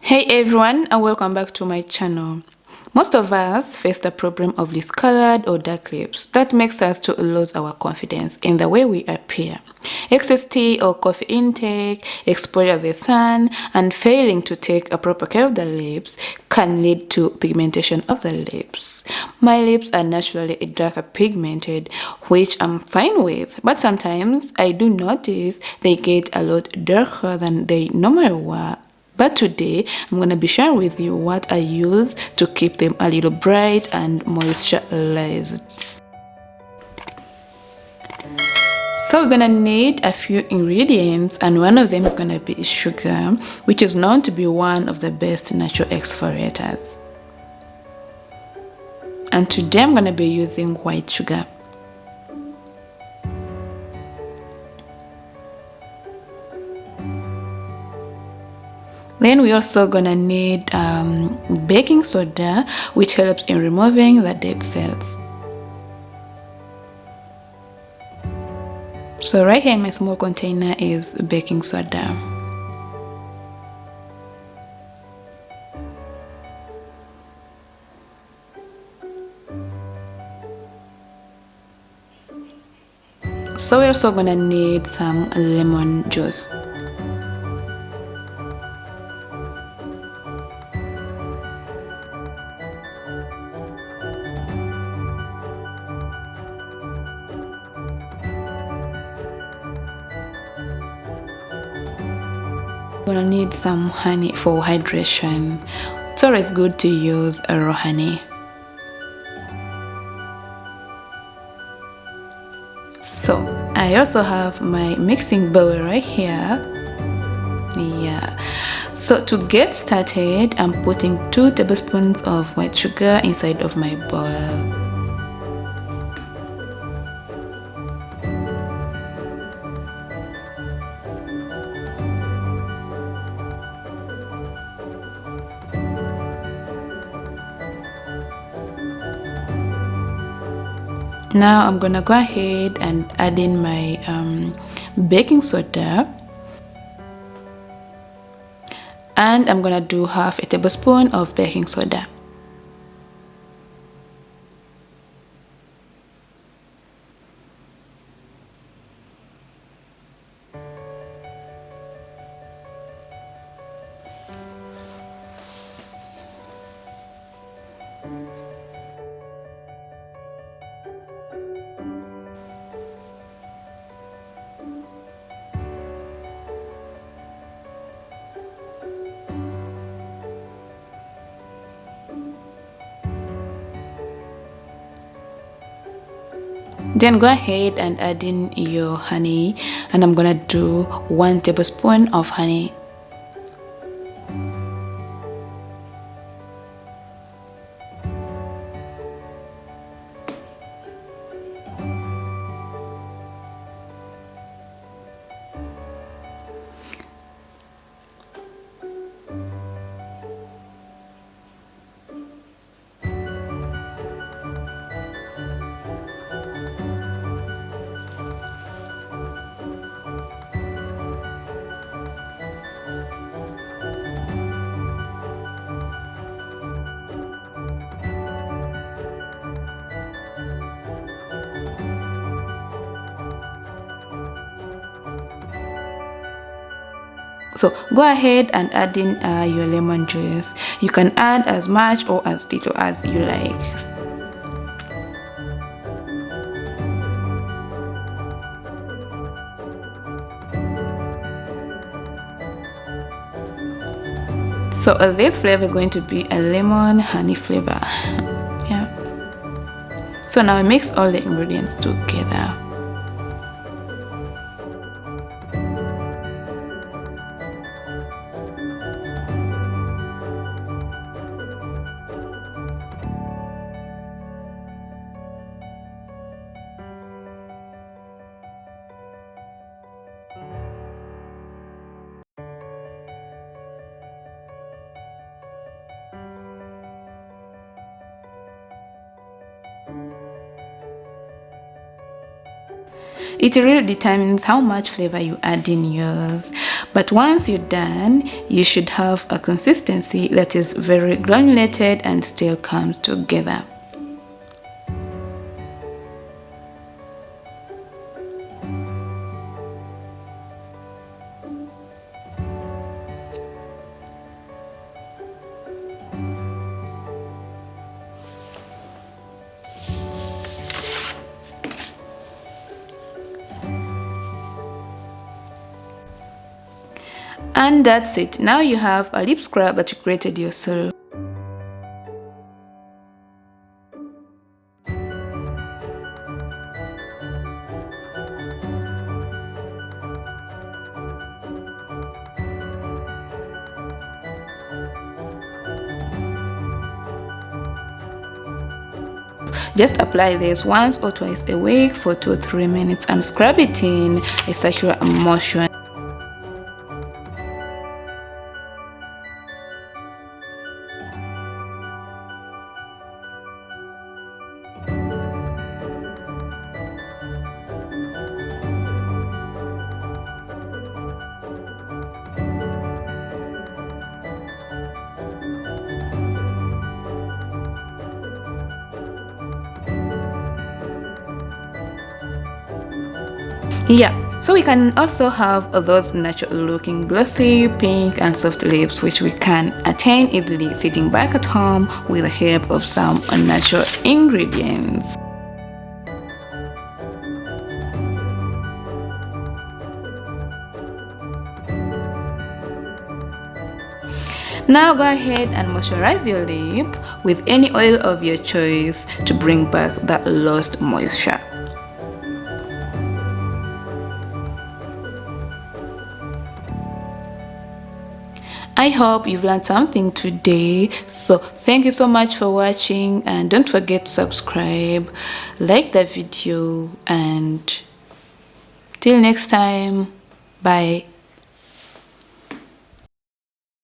Hey everyone, and welcome back to my channel. Most of us face the problem of discolored or dark lips that makes us to lose our confidence in the way we appear. Excess tea or coffee intake, exposure to the sun, and failing to take a proper care of the lips can lead to pigmentation of the lips. My lips are naturally darker pigmented, which I'm fine with, but sometimes I do notice they get a lot darker than they normally were. But today, I'm going to be sharing with you what I use to keep them a little bright and moisturized. So we're going to need a few ingredients, and one of them is going to be sugar, which is known to be one of the best natural exfoliators. And today I'm going to be using white sugar. Then we're also gonna need baking soda, which helps in removing the dead cells. So right here in my small container is baking soda. So we're also gonna need some lemon juice. We're gonna need some honey for hydration. It's always good to use raw honey. So I also have my mixing bowl right here. Yeah. So to get started, I'm putting 2 tablespoons of white sugar inside of my bowl. Now I'm gonna go ahead and add in my baking soda, and I'm gonna do half a tablespoon of baking soda. Then go ahead and add in your honey, and I'm gonna do 1 tablespoon of honey. So go ahead and add in your lemon juice. You can add as much or as little as you like. So this flavor is going to be a lemon honey flavor. Yeah. So now I mix all the ingredients together. It really determines how much flavor you add in yours. But once you're done, you should have a consistency that is very granulated and still comes together. And that's it. Now you have a lip scrub that you created yourself. Just apply this once or twice a week for 2 or 3 minutes and scrub it in a circular motion. Yeah, so we can also have those natural looking glossy, pink and soft lips which we can attain easily sitting back at home with the help of some natural ingredients. Now go ahead and moisturize your lip with any oil of your choice to bring back that lost moisture. I hope you've learned something today. So thank you so much for watching, and don't forget to subscribe, like the video, and till next time, bye.